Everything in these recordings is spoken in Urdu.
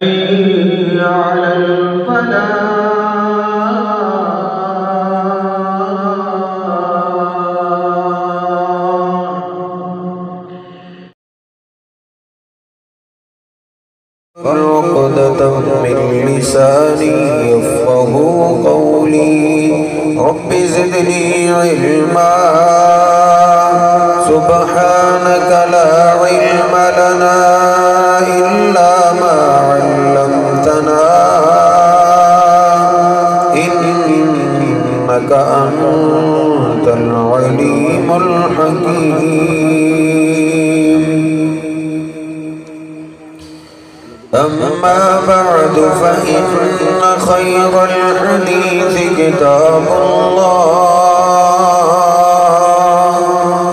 على الفلاح عقدة من لساني يفقهوا قولي رب زدني علما سبحانك لا علم لنا إلا ما علمتنا إنك أنت العليم الحكيم أما بعد فإن خير الحديث كتاب الله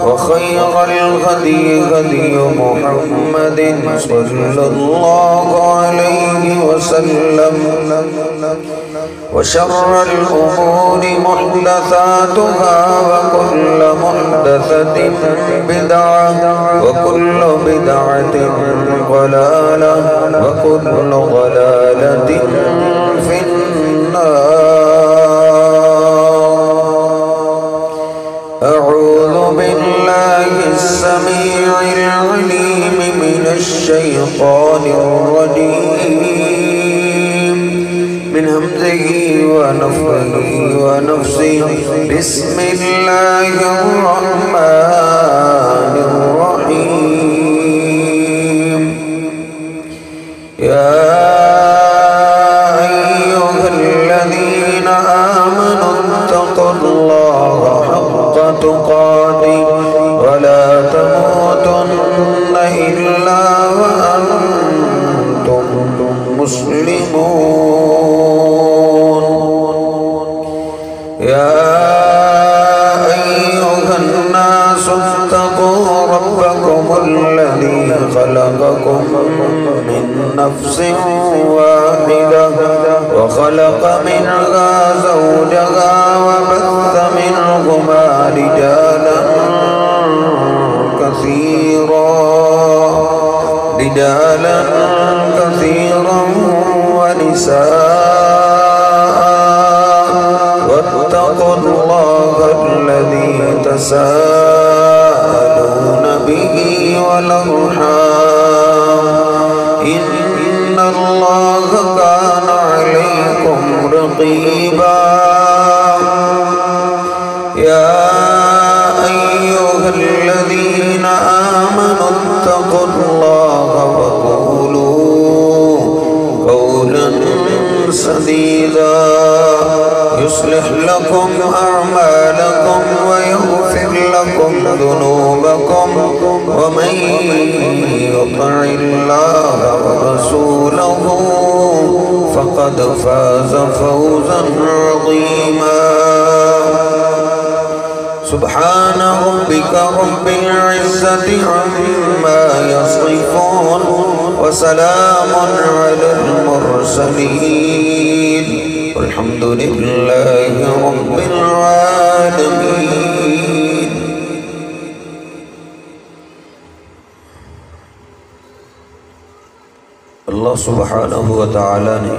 وخير الهدي هدي محمد صلى الله عليه وسلم وشر الأمور محدثاتها وكل محدثة بدعة وكل بدعة ضلالة وكل ضلالة في النار. أعوذ بالله السميع العليم من الشيطان الرجيم من همزه ونفخه ونفسه بسم الله الرحمن الرحيم. يا أيها الذين آمنوا اتقوا الله حق تقاته ولا تموتن إلا وأنتم مسلمون. يا أيها الناس اتقوا ربكم الذي خلقكم من نفس واحدة وخلق منها زوجها وبث منهما رجالا كثيرا ونساء واتقوا الله الذي تساءلون به والأرحام إن الله كان عليكم رقيبا. يا أيها الذين آمنوا اتقوا الله وقولوا قولا سديدا يصلح لكم أعمالكم ويغفر لكم ذنوبكم ومن يطع الله ورسوله فقد فاز فوزا عظيما. سبحان ربك رب العزة عما يصفون وسلام على المرسلين والحمد لله رب العالمين. اللہ سبحانہ و تعالی نے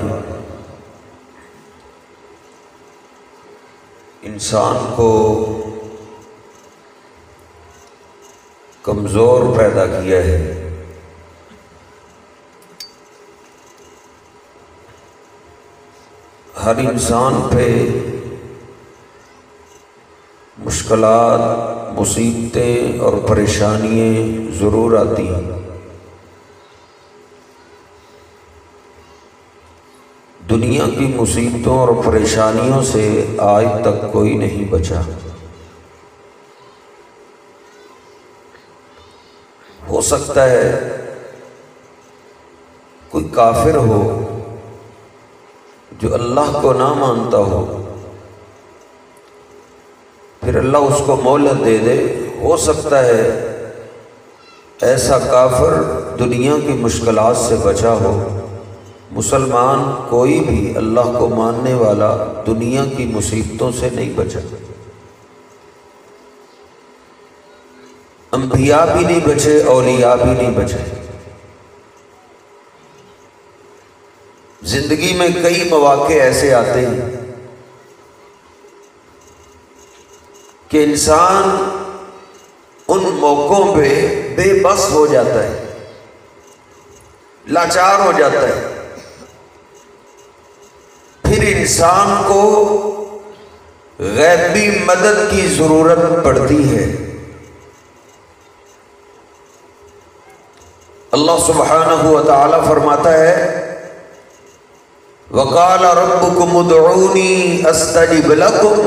انسان کو کمزور پیدا کیا ہے. ہر انسان پہ مشکلات، مصیبتیں اور پریشانیاں ضرور آتی ہیں. دنیا کی مصیبتوں اور پریشانیوں سے آج تک کوئی نہیں بچا. ہو سکتا ہے کوئی کافر ہو جو اللہ کو نہ مانتا ہو، پھر اللہ اس کو مہلت دے دے. ہو سکتا ہے ایسا کافر دنیا کی مشکلات سے بچا ہو. مسلمان کوئی بھی اللہ کو ماننے والا دنیا کی مصیبتوں سے نہیں بچا. انبیاء بھی نہیں بچے، اولیاء بھی نہیں بچے. زندگی میں کئی مواقع ایسے آتے ہیں کہ انسان ان موقعوں پہ بے بس ہو جاتا ہے، لاچار ہو جاتا ہے، پھر انسان کو غیبی مدد کی ضرورت پڑتی ہے۔ اللہ سبحانہ و تعالی فرماتا ہے وَقَالَ رَبُّكُمُ ادْعُونِي أَسْتَجِبْ لَكُمْ،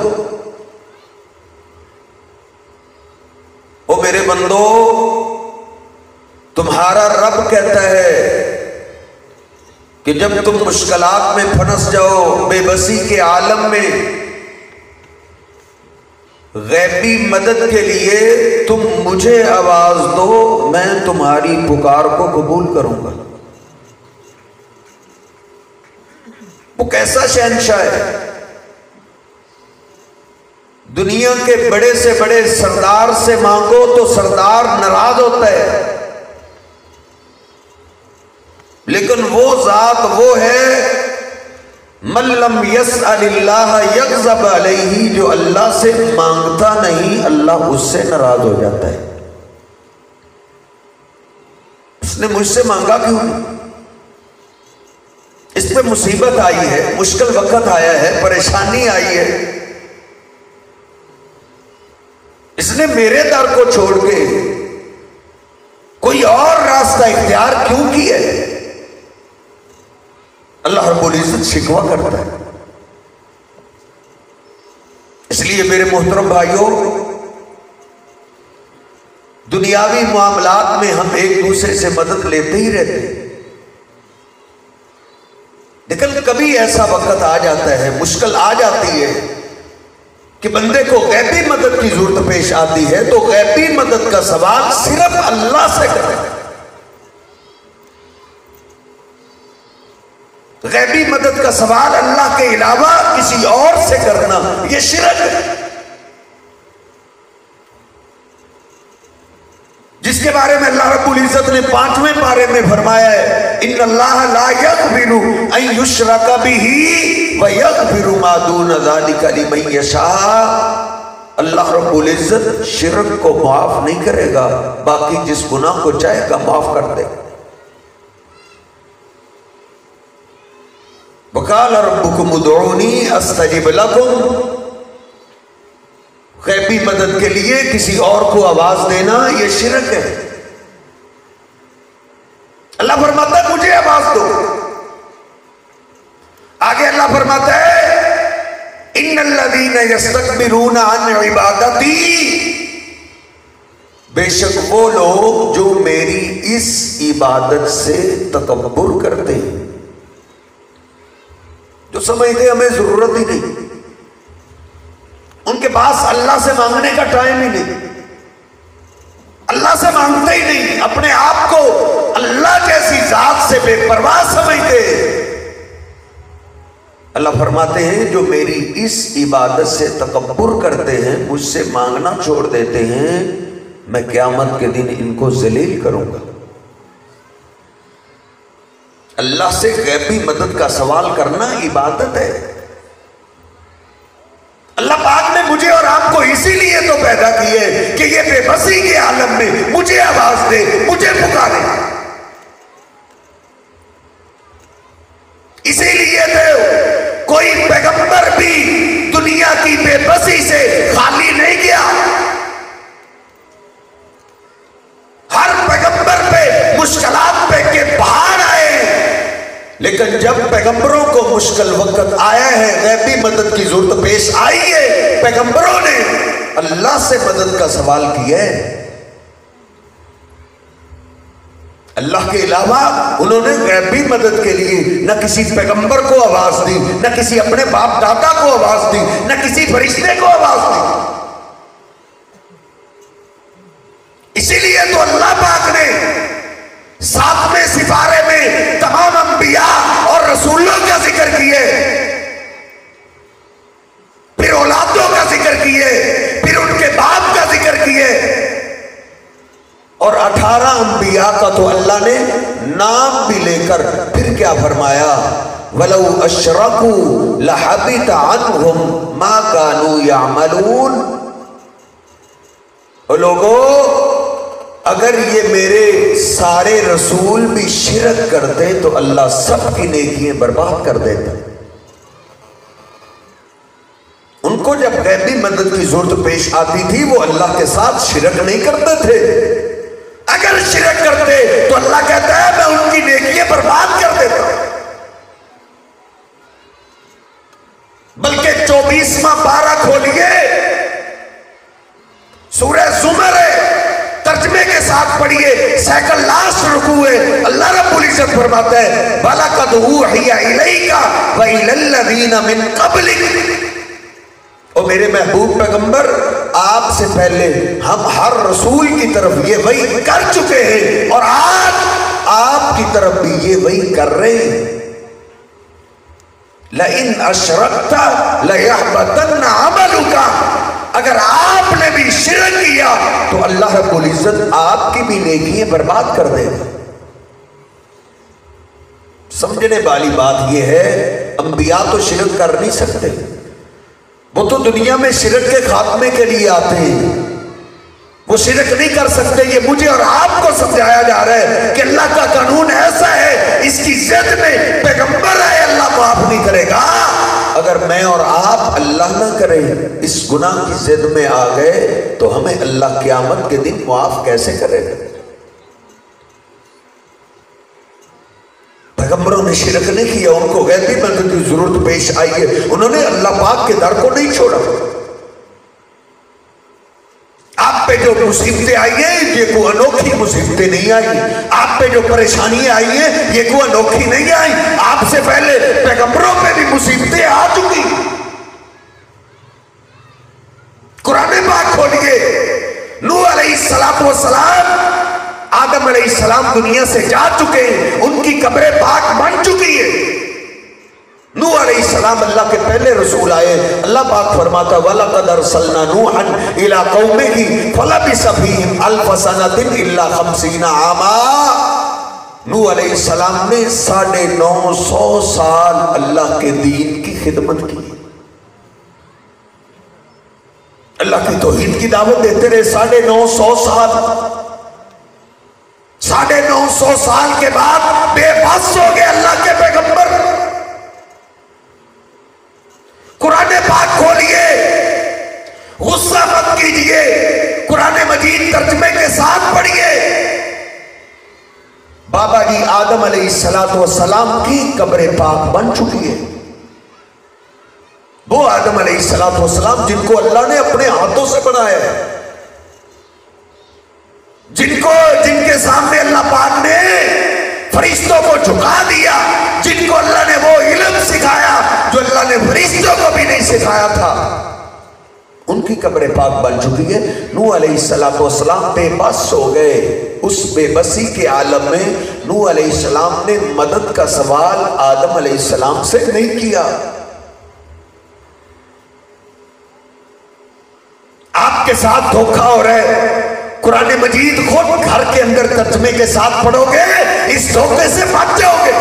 او میرے بندو، تمہارا رب کہتا ہے کہ جب تم مشکلات میں پھنس جاؤ، بے بسی کے عالم میں، غیبی مدد کے لیے تم مجھے آواز دو، میں تمہاری پکار کو قبول کروں گا۔ وہ کیسا شہنشاہ ہے؟ دنیا کے بڑے سے بڑے سردار سے مانگو تو سردار ناراض ہوتا ہے، لیکن وہ ذات وہ ہے من لم یسأل اللہ یغضب علیہ، جو اللہ سے مانگتا نہیں اللہ اس سے ناراض ہو جاتا ہے۔ اس نے مجھ سے مانگا کیوں نہیں؟ اس پہ مصیبت آئی ہے، مشکل وقت آیا ہے، پریشانی آئی ہے، اس نے میرے در کو چھوڑ کے کوئی اور راستہ اختیار کیوں کیا ہے؟ اللہ رب العزت شکوہ کرتا ہے۔ اس لیے میرے محترم بھائیوں، دنیاوی معاملات میں ہم ایک دوسرے سے مدد لیتے ہی رہتے ہیں، لیکن کبھی ایسا وقت آ جاتا ہے، مشکل آ جاتی ہے کہ بندے کو غیبی مدد کی ضرورت پیش آتی ہے، تو غیبی مدد کا سوال صرف اللہ سے کریں۔ غیبی مدد کا سوال اللہ کے علاوہ کسی اور سے کرنا یہ شرک ہے، جس کے بارے میں اللہ رب العزت نے 5ویں پارے میں فرمایا ہے ان اللہ لا یغفر ان یشرک بہ ویغفر ما دون ذلک لمن یشاء۔ اللہ رب العزت شرک کو معاف نہیں کرے گا، باقی جس گناہ کو چاہے گا معاف کر دے گا۔ وَقَالَ رَبُّكُمُ ادْعُونِي أَسْتَجِبْ لَكُمْ، غیبی مدد کے لیے کسی اور کو آواز دینا یہ شرک ہے۔ اللہ فرماتا ہے مجھے آواز دو، آگے اللہ فرماتا ہے إِنَّ الَّذِينَ يَسْتَكْبِرُونَ عَنْ عِبَادَتِي، بے شک وہ لوگ جو میری اس عبادت سے تکبر کرتے ہیں، جو سمجھتے ہمیں ضرورت ہی نہیں، ان کے پاس اللہ سے مانگنے کا ٹائم ہی نہیں، اللہ سے مانگتے ہی نہیں، اپنے آپ کو اللہ جیسی ذات سے بے پرواہ سمجھتے ہیں۔ اللہ فرماتے ہیں جو میری اس عبادت سے تکبر کرتے ہیں، مجھ سے مانگنا چھوڑ دیتے ہیں، میں قیامت کے دن ان کو ذلیل کروں گا۔ اللہ سے غیبی مدد کا سوال کرنا عبادت ہے۔ اللہ پاک نے مجھے اور آپ کو اسی لیے تو پیدا کیے کہ یہ بے بسی کے عالم میں مجھے آواز دے، مجھے پکارے۔ اسی لیے تو کوئی پیغمبر بھی دنیا کی بے بسی سے خالی نہیں گیا، ہر پیغمبر پہ مشکلات پہ کے پہاڑ آئے، لیکن جب پیغمبروں کو مشکل وقت آیا ہے، غیبی مدد کی ضرورت پیش آئی ہے، پیغمبروں نے اللہ سے مدد کا سوال کیا ہے۔ اللہ کے علاوہ انہوں نے غیبی مدد کے لیے نہ کسی پیغمبر کو آواز دی، نہ کسی اپنے باپ دادا کو آواز دی، نہ کسی فرشتے کو آواز دی۔ اسی لیے تو اللہ پاک نے 7ویں سپارے میں تمام انبیاء اور رسولوں کا ذکر کیے، پھر اولادوں کا ذکر کیے، پھر ان کے باپ کا ذکر کیے، اور 18 انبیاء کا تو اللہ نے نام بھی لے کر پھر کیا فرمایا وَلَوْ أَشْرَكُوا لَحَبِطَ عَنْهُمْ مَا كَانُوا يَعْمَلُونَ۔ او لوگو، اگر یہ میرے سارے رسول بھی شرک کرتے تو اللہ سب کی نیکیاں برباد کر دیتا۔ ان کو جب غیبی مدد کی ضرورت پیش آتی تھی وہ اللہ کے ساتھ شرک نہیں کرتے تھے۔ اگر شرک کرتے تو اللہ کہتا ہے میں ان کی نیکیاں برباد کر دیتا ہوں۔ بلکہ 24واں پارہ کھولیے، سورہ زمر ہے، ترجمے کے ساتھ پڑھیے، سیکنڈ لاسٹ رکوع ہے، اللہ رب العزت فرماتا ہے وَلَقَدْ أُوحِيَ إِلَيْكَ وَإِلَى الَّذِينَ مِن قَبْلِكَ۔ او میرے محبوب پیغمبر، آپ سے پہلے ہم ہر رسول کی طرف یہ وحی کر چکے ہیں اور آج آپ کی طرف بھی یہ وحی کر رہے ہیں۔ لَإِنْ أَشْرَكْتَ لَيَحْبَطَنَّ عَمَلُكَ، اگر آپ نے بھی شرک کیا تو اللہ رب العزت آپ کی بھی نیکیاں برباد کر دے گا۔ سمجھنے والی بات یہ ہے، انبیاء تو شرک کر نہیں سکتے، وہ تو دنیا میں شرک کے خاتمے کے لیے آتے ہیں، وہ شرک نہیں کر سکتے۔ یہ مجھے اور آپ کو سمجھایا جا رہا ہے کہ اللہ کا قانون ایسا ہے، اس کی ضد میں پیغمبر ہے، اللہ معاف نہیں کرے گا۔ اگر میں اور آپ اللہ نہ کریں، اس گناہ کی ضد میں آ گئے تو ہمیں اللہ قیامت کے دن معاف کیسے کرے گا؟ پیغمبروں نے شرک نہیں کیا، ان کو غیبی مدد کی ضرورت پیش آئی ہے، انہوں نے اللہ پاک کے در کو نہیں چھوڑا۔ آپ پہ جو مصیبتیں آئی ہیں یہ کوئی انوکھی مصیبتیں نہیں آئی، آپ پہ جو پریشانیاں آئی ہیں یہ کوئی انوکھی نہیں آئی، آپ سے پہلے پیغمبروں پہ بھی مصیبتیں آ چکی۔ قرآن پاک کھولیے، نوح علیہ السلام، آدم علیہ السلام دنیا سے جا چکے ہیں، ان کی قبر پاک بن چکی ہے۔ نوح علیہ السلام اللہ کے پہلے رسول آئے، اللہ پاک فرماتا وَلَقَدْ أَرْسَلْنَا نُوحًا إِلَىٰ قَوْمِهِ فَلَبِثَ فِيهِمْ أَلْفَ سَنَةٍ إِلَّا 50 عَامًا۔ نوح علیہ السلام نے 950 سال اللہ کے دین کی خدمت کی، اللہ کی توحید کی دعوت دیتے رہے 950 سال۔ 950 سال کے بعد بے بس ہو گئے اللہ کے پیغمبر۔ قرآن پاک کھولیے، غصہ مت کیجئے، قرآن مجید ترجمے کے ساتھ پڑھیے۔ بابا جی آدم علیہ السلام کی قبر پاک بن چکی ہے، وہ آدم علیہ السلام جن کو اللہ نے اپنے ہاتھوں سے بنایا ہے، جن کے سامنے اللہ پاک نے فرشتوں کو جھکا دیا، جن کو اللہ نے وہ علم سکھایا جو اللہ نے فرشتوں کو بھی نہیں سکھایا تھا، ان کی قبر پاک بن چکی ہے۔ نوح علیہ السلام بے بس ہو گئے، اس بے بسی کے عالم میں نوح علیہ السلام نے مدد کا سوال آدم علیہ السلام سے نہیں کیا۔ آپ کے ساتھ دھوکہ ہو رہا ہے، قرآن مجید خود گھر کے اندر ترجمے کے ساتھ پڑھو گے اس دھوکے سے بچ جاؤ گے۔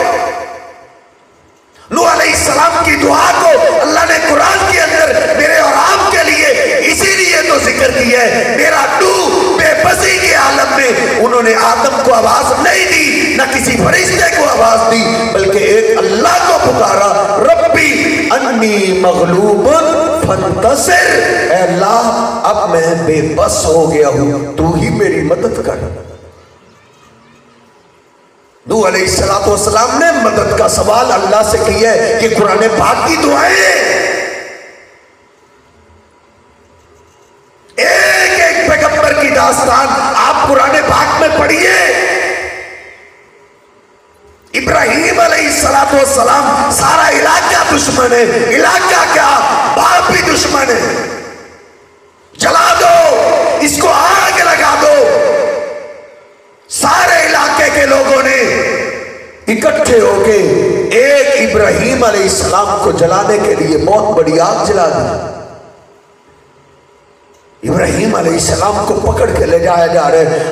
نوح علیہ السلام کی دعا کو اللہ نے قرآن کے اندر میرے اور آپ کے لیے اسی لیے تو ذکر کیا ہے۔ میرا نوح بے بسی کے عالم میں انہوں نے آدم کو آواز نہیں دی، نہ کسی فرشتے کو آواز دی، بلکہ ایک اللہ کو پکارا، ربی انی مغلوب فانتصر، اے اللہ اب میں بے بس ہو گیا ہوں، تو ہی میری مدد کر۔ نوح علیہ السلام نے مدد کا سوال اللہ سے کیا ہے، کہ قرآن پاک کی دعائیں ایک ایک پیغمبر کی داستان آپ قرآن پاک میں پڑھیے۔ ابراہیم علیہ السلام سارا علاقہ دشمن ہے، علاقہ کیا باپ بھی دشمن ہے، جلا دو اس کو، آگ لگا دو۔ سارے علاقے کے لوگوں نے اکٹھے ہو کے ایک ابراہیم علیہ السلام کو جلانے کے لیے بہت بڑی آگ جلا دی۔ ابراہیم علیہ السلام کو پکڑ کے لے جایا جا رہا ہے،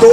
2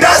10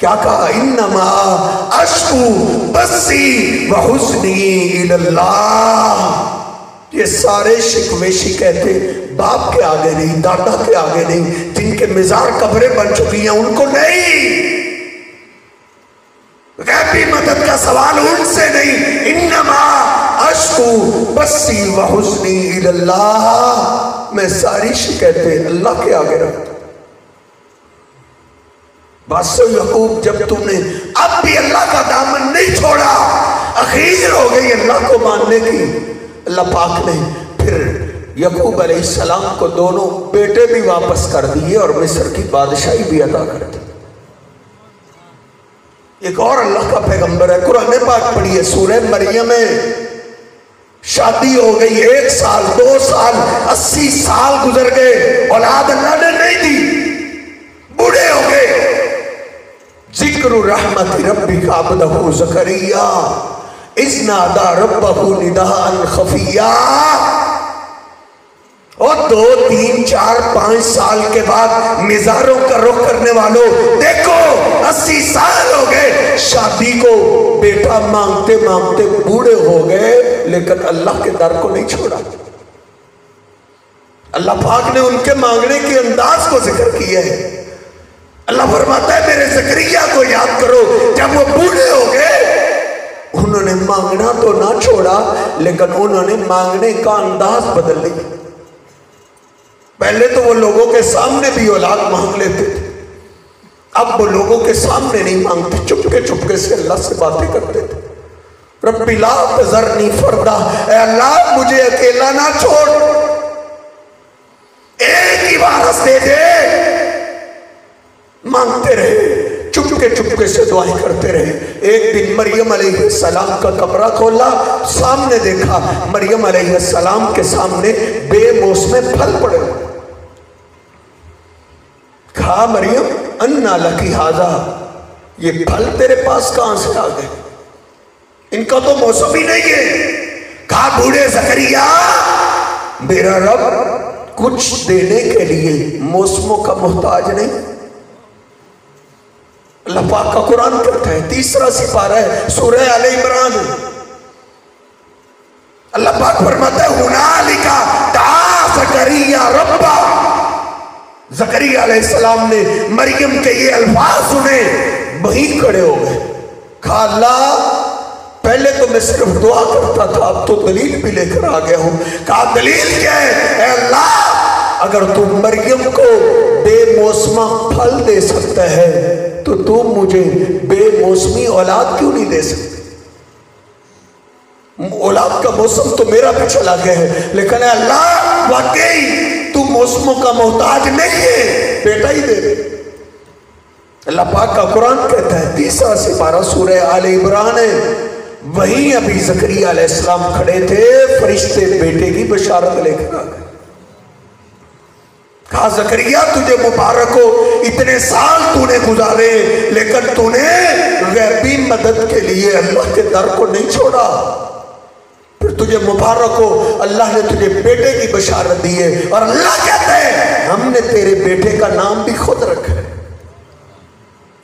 کیا کہا؟ انما اشکو بسی وحزنی الاللہ. یہ سارے شکوے شکایتیں باپ کے آگے نہیں، دادا کے آگے نہیں، جن کے مزار قبریں بن چکی ہیں ان کو نہیں، غیبی مدد کا سوال ان سے نہیں. انما اشکو بسی وحزنی الاللہ، میں ساری شکایتیں اللہ کے آگے رکھتا ہوں. بس یعقوب جب تم نے اب بھی اللہ کا دامن نہیں چھوڑا، اخیر ہو گئی اللہ کو ماننے کی، اللہ پاک نے پھر یعقوب علیہ السلام کو دونوں بیٹے بھی واپس کر دیے اور مصر کی بادشاہی بھی عطا کر دی. ایک اور اللہ کا پیغمبر ہے، قرآن پاک پڑھیے سورہ مریم میں. شادی ہو گئی 1 سال 2 سال 80 سال گزر گئے، اولاد اللہ نے نہیں دی، بوڑھے ہو گئے. ذکر رحمت ربک عبدہ زکریا اذ نادى ربہ نداء خفیا. اور 2 3 4 5 سال کے بعد مزاروں کا رخ کرنے والوں دیکھو 80 سال ہو گئے، شادی کو بیٹا مانگتے مانگتے بوڑھے ہو گئے، لیکن اللہ کے در کو نہیں چھوڑا. اللہ پاک نے ان کے مانگنے کے انداز کو ذکر کیا ہے. اللہ فرماتا ہے میرے زکریا کو یاد کرو، جب وہ بوڑھے ہو گئے انہوں نے مانگنا تو نہ چھوڑا، لیکن انہوں نے مانگنے کا انداز بدل لیا. پہلے تو وہ لوگوں کے سامنے بھی اولاد مانگ لیتے تھے، اب وہ لوگوں کے سامنے نہیں مانگتے، چپکے سے اللہ سے باتیں کرتے تھے. رب لا تذرنی فردا، اے اللہ مجھے اکیلا نہ چھوڑ، ایک ہی وارث دے دے. مانگتے رہے، چپکے سے دعائیں کرتے رہے. ایک دن مریم علیہ السلام کا کمرہ کھولا، سامنے دیکھا مریم علیہ السلام کے سامنے بے موسم پھل پڑے. کہا مریم انا لکی ھذا، یہ پھل تیرے پاس کہاں سے آ گئے؟ ان کا تو موسم ہی نہیں ہے. کہا بوڑھے زکریا میرا رب کچھ دینے کے لیے موسموں کا محتاج نہیں. اللہ پاک کا قرآن کہتا ہے 3 سپارہ ہے سورہ آل عمران، اللہ پاک فرماتا ہے ہنالک دعا زکریا ربہ. زکریا علیہ السلام نے مریم کے یہ الفاظ سنے، وہیں کھڑے ہو گئے. کہا اللہ پہلے تو میں صرف دعا کرتا تھا، اب تو دلیل بھی لے کر آ گیا ہوں. کہا دلیل کیا ہے؟ اے اللہ اگر تو مریم کو بے موسمہ پھل دے سکتا ہے تو تم مجھے بے موسمی اولاد کیوں نہیں دے سکتے؟ اولاد کا موسم تو میرا بھی چلا گیا ہے، لیکن اے اللہ واقعی تو موسموں کا محتاج نہیں ہے، بیٹا ہی دے دے. اللہ پاک کا قرآن کہتا ہے 3 سپارہ سورہ آل عمران ہے، وہیں ابھی زکریا علیہ السلام کھڑے تھے، فرشتے بیٹے کی بشارت لے کر آ گئے. کہا زکریا تجھے مبارک ہو، اتنے سال تو نے گزارے لیکن تو نے غیبی مدد کے لیے اللہ کے در کو نہیں چھوڑا. پھر تجھے مبارک ہو، اللہ نے تجھے بیٹے کی بشارت دی ہے، اور اللہ کہتا ہے ہم نے تیرے بیٹے کا نام بھی خود رکھا ہے،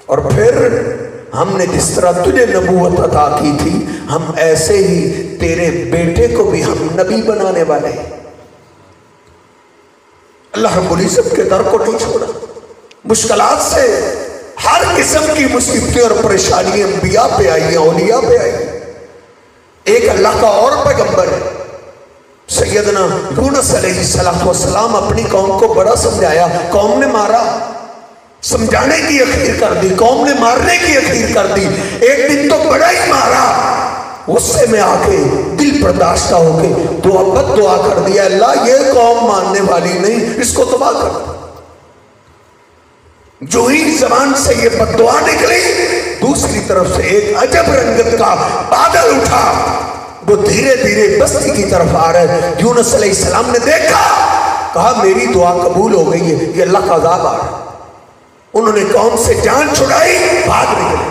اور پھر ہم نے جس طرح تجھے نبوت عطا کی تھی ہم ایسے ہی تیرے بیٹے کو بھی ہم نبی بنانے والے ہیں. اللہ رب العزت کے در کو نہیں چھوڑا. مشکلات سے ہر قسم کی مصیبتیں اور پریشانیاں انبیاء پہ آئی ہیں، اولیاء پہ آئی ہیں. ایک اللہ کا اور پیغمبر ہے سیدنا یونس علیہ السلام، اپنی قوم کو بڑا سمجھایا، قوم نے مارا، سمجھانے کی اخیر کر دی، قوم نے مارنے کی اخیر کر دی. ایک دن تو بڑا ہی مارا، غصے میں آ کے دل برداشتہ ہو کے بد دعا کر دیا، اللہ یہ قوم ماننے والی نہیں، اس کو تباہ کر. جو ہی زبان سے یہ بد دعا نکلی، دوسری طرف سے ایک عجب رنگت کا بادل اٹھا، وہ دھیرے دھیرے بستی کی طرف آ رہا ہے. یونس علیہ السلام نے دیکھا، کہا میری دعا قبول ہو گئی ہے، یہ اللہ کا عذاب آ رہا ہے. انہوں نے قوم سے جان چھڑائی، بھاگ نکلے.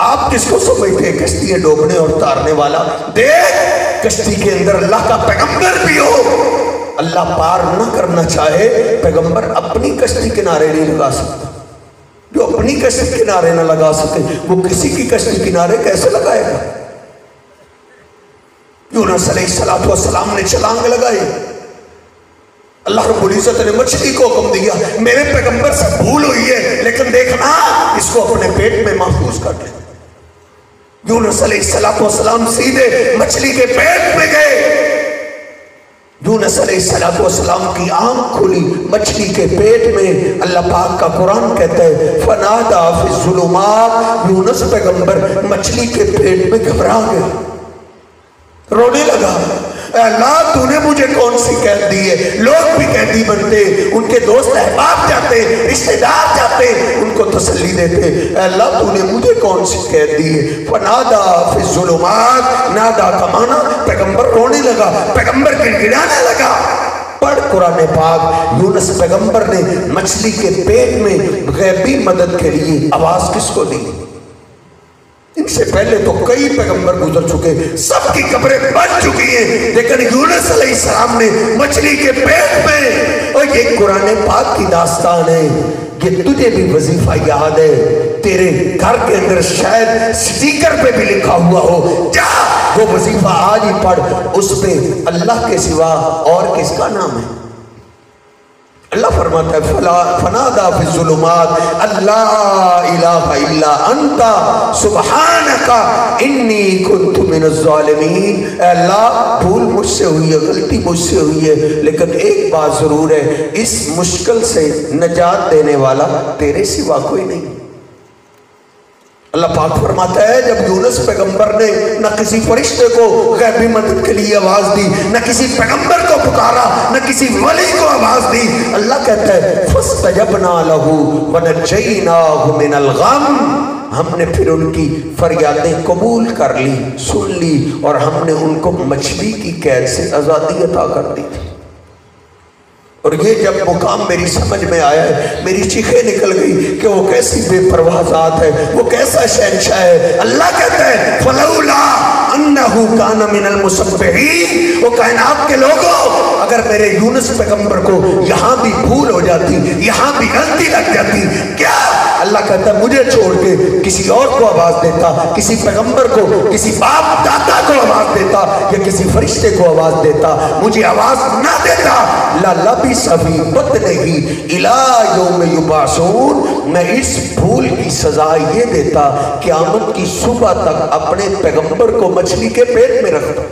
آپ کس کو سمجھتے ہیں کشتی ڈوبنے اور تارنے والا؟ دیکھ کشتی کے اندر اللہ کا پیغمبر بھی ہو، اللہ پار نہ کرنا چاہے، پیغمبر اپنی کشتی کنارے نہیں لگا سکتا۔ جو اپنی کشتی کنارے نہ لگا سکے وہ کسی کی کشتی کنارے کیسے لگائے گا؟ یونس علیہ السلام نے چھلانگ لگائی، اللہ رب العزت نے مچھلی کو حکم دیا میرے پیغمبر سے بھول ہوئی ہے لیکن دیکھنا اس کو اپنے پیٹ میں محفوظ کر لے۔ یونس علیہ السلام سیدھے مچھلی کے پیٹ میں گئے، یونس علیہ السلام کی آنکھ کھلی مچھلی کے پیٹ میں۔ اللہ پاک کا قرآن کہتا ہے فنادا فی الظلمات، یونس پیغمبر مچھلی کے پیٹ میں گھبرا گیا، رونے لگا، اے اللہ تو نے مجھے کون سی قید دی ہے؟ لوگ بھی قیدی بنتے، ان کے دوست احباب جاتے، رشتہ دار جاتے، ان کو تسلی دیتے، اے اللہ تو نے مجھے کون سی قید دی ہے؟ فنادا فی الظلمات، نادا کا معنی پیغمبر رونے لگا، پیغمبر گڑگڑانے لگا۔ پڑھ قرآن پاک، یونس پیغمبر نے مچھلی کے پیٹ میں غیبی مدد کے لیے آواز کس کو دی؟ ان سے پہلے تو کئی پیغمبر گزر چکے، سب کی قبریں بن چکی ہیں، لیکن یونس علیہ السلام نے مچھلی کے پیٹ میں، اور یہ قرآن پاک کی داستان ہے، یہ تجھے بھی وظیفہ یاد ہے، تیرے گھر کے اندر شاید سٹیکر پہ بھی لکھا ہوا ہو، جا وہ وظیفہ آج ہی پڑھ، اس پہ اللہ کے سوا اور کس کا نام ہے؟ اللہ فرماتا ہے فنادا فی الظلمات اللہ الہ الا انت سبحانک انی کنت من الظالمین۔ اے اللہ بھول مجھ سے ہوئی ہے، غلطی مجھ سے ہوئی ہے، لیکن ایک بات ضرور ہے، اس مشکل سے نجات دینے والا تیرے سوا کوئی نہیں۔ اللہ پاک فرماتا ہے جب یونس پیغمبر نے نہ کسی فرشتے کو غیبی مدد کے لیے آواز دی، نہ کسی پیغمبر کو پکارا، نہ کسی ولی کو آواز دی، اللہ کہتا ہے فَاسْتَجَبْنَا لَهُ وَنَجَّيْنَاهُ مِنَ الْغَمِّ، ہم نے پھر ان کی فریادیں قبول کر لی، سن لی، اور ہم نے ان کو مچھلی کی قید سے آزادی عطا کر دی تھی۔ اور یہ جب مقام میری سمجھ میں آیا ہے، میری چیخیں نکل گئی کہ وہ کیسی بے پرواہ ذات ہے، وہ کیسا شہنشاہ ہے۔ اللہ کہتا ہے فَلَوْلَا أَنَّهُ كَانَ مِنَ الْمُسَبِّحِينَ، وہ کائنات کے لوگوں اگر میرے یونس پیغمبر کو یہاں بھی بھول ہو جاتی، یہاں بھی غلطی لگ جاتی، کیا اللہ کہتا ہے مجھے چھوڑ کے کسی اور کو آواز دیتا، کسی پیغمبر کو، کسی باپ دادا کو آواز دیتا، یا کسی فرشتے کو آواز دیتا، مجھے آواز نہ دیتا، لَلَبِثَ فِي بَطْنِهِ إِلَىٰ يَوْمِ يُبْعَثُونَ، میں اس بھول کی سزا یہ دیتا قیامت کی صبح تک اپنے پیغمبر کو مچھلی کے پیٹ میں رکھتا،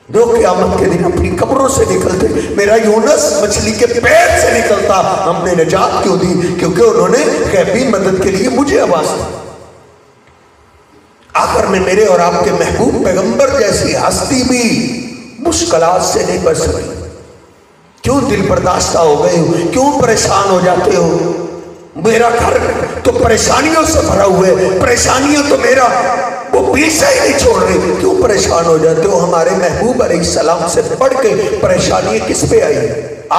جو قیامت کے دن اپنی قبروں سے نکلتے، میرا یونس مچھلی کے پیٹ سے نکلتا، ہم نے نجات کیوں دی؟ کیونکہ انہوں نے غیبی مدد کے لیے مجھے آواز دی۔ آخر میں میرے اور آپ کے محبوب پیغمبر جیسی ہستی بھی مشکلات سے نہیں بچ سکی۔ کیوں دل برداشتہ ہو گئے ہو؟ کیوں پریشان ہو جاتے ہو؟ میرا گھر تو پریشانیوں سے بھرا ہوا ہے، پریشانیاں تو میرا وہ پیچھے ہی نہیں چھوڑ رہے، کیوں پریشان ہو جاتے ہو؟ ہمارے محبوب علیہ السلام سے بڑھ کے پریشانیاں کس پہ آئی؟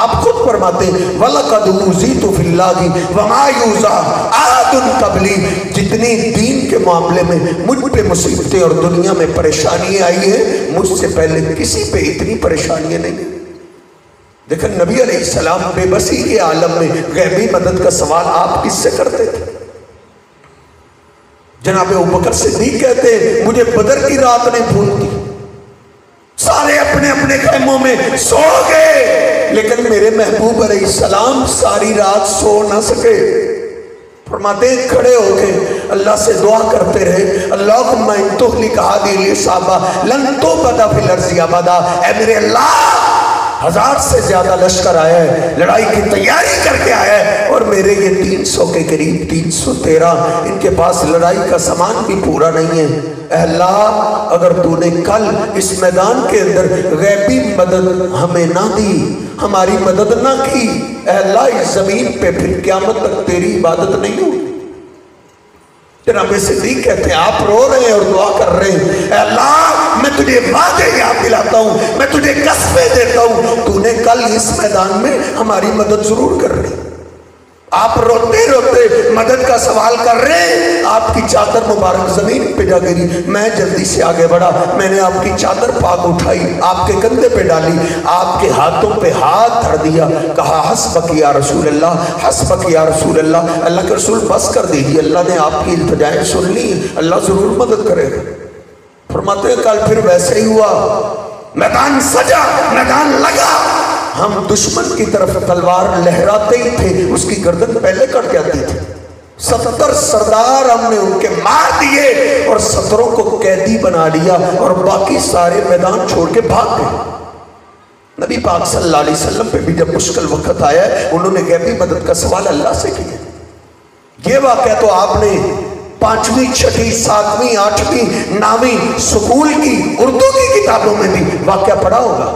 آپ خود فرماتے ہیں وَلَقَدْ أُوذِيتُ فِي اللَّهِ وَمَا يُوذَىٰ أَحَدٌ قَبْلِي، جتنی دین کے معاملے میں مجھ پہ مصیبتیں اور دنیا میں پریشانیاں آئی ہیں، مجھ سے پہلے کسی پہ اتنی پریشانیاں نہیں۔ لیکن نبی علیہ السلام بے بسی کے عالم میں غیبی مدد کا سوال آپ کس سے کرتے تھے؟ جناب ابوبکر صدیق کہتے ہیں مجھے بدر کی رات نہیں بھولتی، سارے اپنے اپنے خیموں میں سو گئے، لیکن میرے محبوب علیہ السلام ساری رات سو نہ سکے۔ فرماتے ہیں کھڑے ہو کے اللہ سے دعا کرتے رہے اللہم ان تہلک هذه العصابہ لن تعبد فی الارض ابدا، اے میرے اللہ 1000 سے زیادہ لشکر آیا ہے، لڑائی کی تیاری کر کے آیا ہے، اور میرے یہ 300 کے قریب 313 ان کے پاس لڑائی کا سامان بھی پورا نہیں ہے۔ اے اللہ اگر تو نے کل اس میدان کے اندر غیبی مدد ہمیں نہ دی، ہماری مدد نہ کی، اے اللہ اس زمین پہ پھر قیامت تک تیری عبادت نہیں ہوگی۔ جناب صدیق کہتے ہیں آپ رو رہے ہیں اور دعا کر رہے ہیں اے اللہ میں تجھے وعدے یاد دلاتا ہوں، میں تجھے قسمیں دیتا ہوں، تو نے کل اس میدان میں ہماری مدد ضرور کر رہی۔ آپ روتے روتے مدد کا سوال کر رہے ہیں، آپ کی چادر مبارک زمین پہ جا گری، میں جلدی سے آگے بڑھا، میں نے آپ کی چادر پاک اٹھائی، آپ کے کندھے پہ ڈالی، آپ کے ہاتھوں پہ ہاتھ دھر دیا، کہا حسبک یا رسول اللہ، حسبک یا رسول اللہ، اللہ کے رسول بس کر دیجیے، اللہ نے آپ کی التجائیں سن لی، اللہ ضرور مدد کرے گا۔ فرماتے ہیں کل پھر ویسے ہی ہوا، میدان سجا، میدان لگا، ہم دشمن کی طرف تلوار لہراتے ہی تھے، اس کی گردن پہلے کٹ جاتی تھی۔ 70 سردار ہم نے ان کے مار دیے اور 70 کو قیدی بنا لیا اور باقی سارے میدان چھوڑ کے بھاگ گئے۔ نبی پاک صلی اللہ علیہ وسلم پہ بھی جب مشکل وقت آیا ہے، انہوں نے غیبی مدد کا سوال اللہ سے کیا۔ یہ واقعہ تو آپ نے 5ویں 6ویں 7ویں 8ویں 9ویں سکول کی اردو کی کتابوں میں بھی واقعہ پڑھا ہوگا۔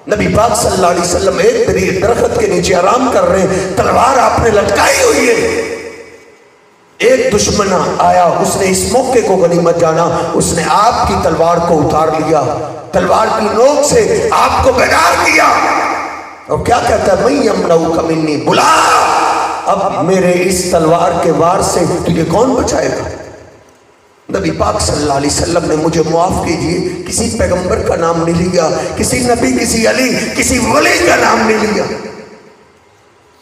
نبی پاک صلی اللہ علیہ وسلم ایک درخت کے نیچے آرام کر رہے ہیں، تلوار آپ نے لٹکائی ہوئی ہے، ایک دشمن آیا، اس نے اس موقع کو غنیمت جانا، اس نے آپ کی تلوار کو اتار لیا، تلوار کی نوک سے آپ کو بیدار کیا، اور کیا کہتا ہے میں یمنعک منی، بلا اب میرے اس تلوار کے وار سے تجھے کون بچائے گا؟ نبی پاک صلی اللہ علیہ وسلم نے مجھے معاف کیجئے، کسی پیغمبر کا نام نہیں لیا، کسی نبی، کسی علی، کسی ولی کا نام نہیں لیا،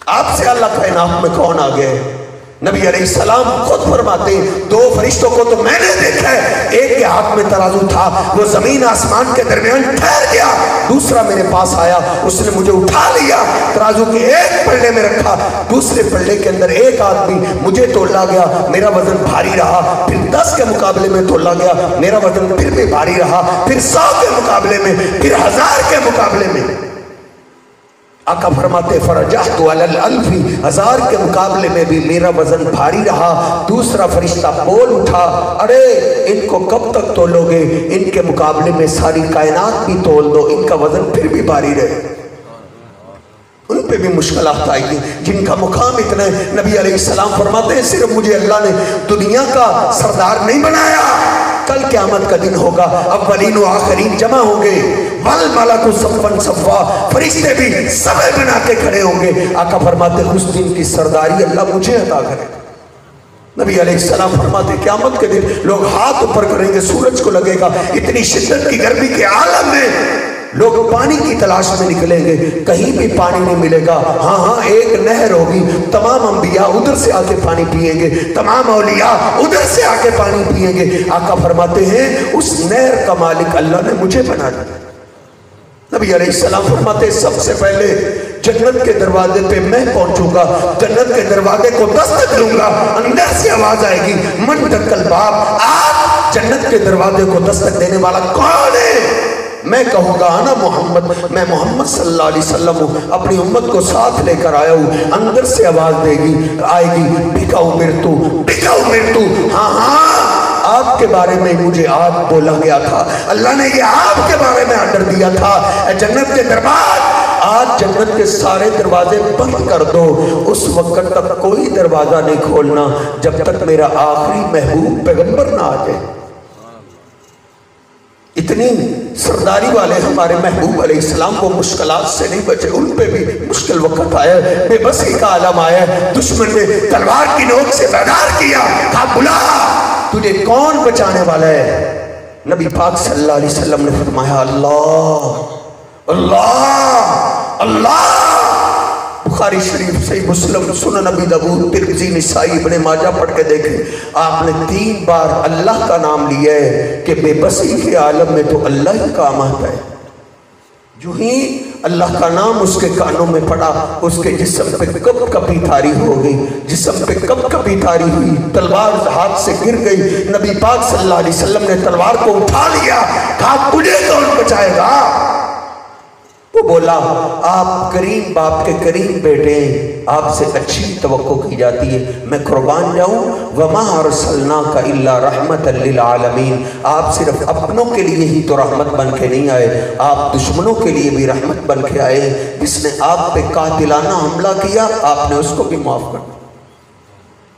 آپ سے اللہ کا انعام میں کون آ گئے؟ نبی علیہ السلام خود فرماتے ہیں 2 فرشتوں کو تو میں نے دیکھا ہے، ایک کے ہاتھ میں ترازو تھا، وہ زمین آسمان کے درمیان ٹھہر گیا، دوسرا میرے پاس آیا، اس نے مجھے اٹھا لیا، ترازو کے ایک پلڑے میں رکھا، دوسرے پلڑے کے اندر ایک آدمی مجھے تولا گیا، میرا وزن بھاری رہا، پھر 10 کے مقابلے میں تولا گیا، میرا وزن پھر بھی بھاری رہا، پھر 100 کے مقابلے میں، پھر 1000 کے مقابلے میں۔ آقا فرماتے فرجحت علی الالف، 1000 کے مقابلے میں بھی میرا وزن بھاری رہا۔ دوسرا فرشتہ بول اٹھا، ارے ان کو کب تک تولو گے، ان کے مقابلے میں ساری کائنات بھی تول دو، ان کا وزن پھر بھی بھاری رہے۔ ان پہ بھی مشکلات آئی ہیں، جن کا مقام اتنا ہے۔ نبی علیہ السلام فرماتے ہیں صرف مجھے اللہ نے دنیا کا سردار نہیں بنایا، کل قیامت کا دن ہوگا، اولین و آخرین جمع ہوں گے، والملک صفاً صفا، فرشتے بھی صفے بنا کے کھڑے ہوں گے۔ آقا فرماتے اس دن کی سرداری اللہ مجھے عطا کرے۔ نبی علیہ السلام فرماتے قیامت کے دن لوگ ہاتھ اوپر کریں گے، سورج کو لگے گا، اتنی شدت کی گرمی کے عالم میں لوگ پانی کی تلاش میں نکلیں گے، کہیں بھی پانی نہیں ملے گا، ہاں ایک نہر ہوگی، تمام انبیاء ادھر سے آ کے پانی پئیں گے، تمام اولیاء ادھر سے آ کے پانی پئیں گے۔ آقا فرماتے ہیں اس نہر کا مالک اللہ نے مجھے بنا دیا۔ نبی علیہ السلام فرماتے سب سے پہلے جنت کے دروازے پہ میں پہنچوں گا، جنت کے دروازے کو دستک دوں گا، اندر سے آواز آئے گی من دق الباب، آج جنت کے دروازے کو دستک دینے والا کون ہے؟ میں کہوں گا انا محمد، میں محمد صلی اللہ علیہ وسلم ہوں، اپنی امت کو ساتھ لے کر آیا ہوں۔ اندر سے آواز آئے گی بکا امرتو، بکا امرتو، ہاں آپ کے بارے میں مجھے آج بولا گیا تھا، اللہ نے یہ آپ کے بارے میں آرڈر دیا تھا، اے جنت کے دربار آج جنت کے سارے دروازے بند کر دو، اس وقت تک کوئی دروازہ نہیں کھولنا جب تک میرا آخری محبوب پیغمبر نہ آ جائے۔ اتنی سرداری والے ہمارے محبوب علیہ السلام کو مشکلات سے نہیں بچے، ان پہ بھی مشکل وقت آیا ہے، بے بسی کا عالم آیا ہے، دشمن نے تلوار کی نوک سے بیدار کیا، کہا بلا تجھے کون بچانے والا ہے؟ نبی پاک صلی اللہ علیہ وسلم نے فرمایا اللہ اللہ اللہ۔ بخاری شریف صحیح مسلم سنن ابی داؤد ترمذی نسائی ابن ماجہ پڑھ کے دیکھیں، آپ نے 3 بار اللہ کا نام لیا ہے کہ بے بسی کے عالم میں تو اللہ ہی کام آتا ہے۔ جو ہی اللہ کا نام اس کے کانوں میں پڑا، اس کے جسم پہ کب کبھی تاری ہو گئی، جسم پہ کب کبھی تاری ہوئی، تلوار ہاتھ سے گر گئی، نبی پاک صلی اللہ علیہ وسلم نے تلوار کو اٹھا لیا، کہا تجھے کون بچائے گا؟ وہ بولا آپ کریم باپ کے کریم بیٹے ہیں، آپ سے اچھی توقع کی جاتی ہے، میں قربان جاؤں، وَمَا أَرْسَلْنَاكَ إِلَّا رَحْمَةً لِّلْعَالَمِينَ، آپ صرف اپنوں کے لیے ہی تو رحمت بن کے نہیں آئے، آپ دشمنوں کے لیے بھی رحمت بن کے آئے، جس نے آپ پہ قاتلانہ حملہ کیا آپ نے اس کو بھی معاف کر دیا۔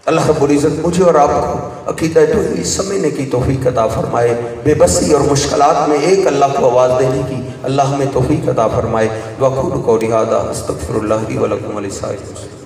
اللہ رب العزت مجھے اور آپ کو عقیدہ توحید سمجھنے کی توفیق عطا فرمائے، بے بسی اور مشکلات میں ایک اللہ کو آواز دینے کی اللہ ہمیں توفیق عطا فرمائے۔ وَأَقُولُ قَوْلِي هَٰذَا أَسْتَغْفِرُ اللَّهَ لِي وَلَكُمْ وَلِسَائِرِ الْمُسْلِمِينَ۔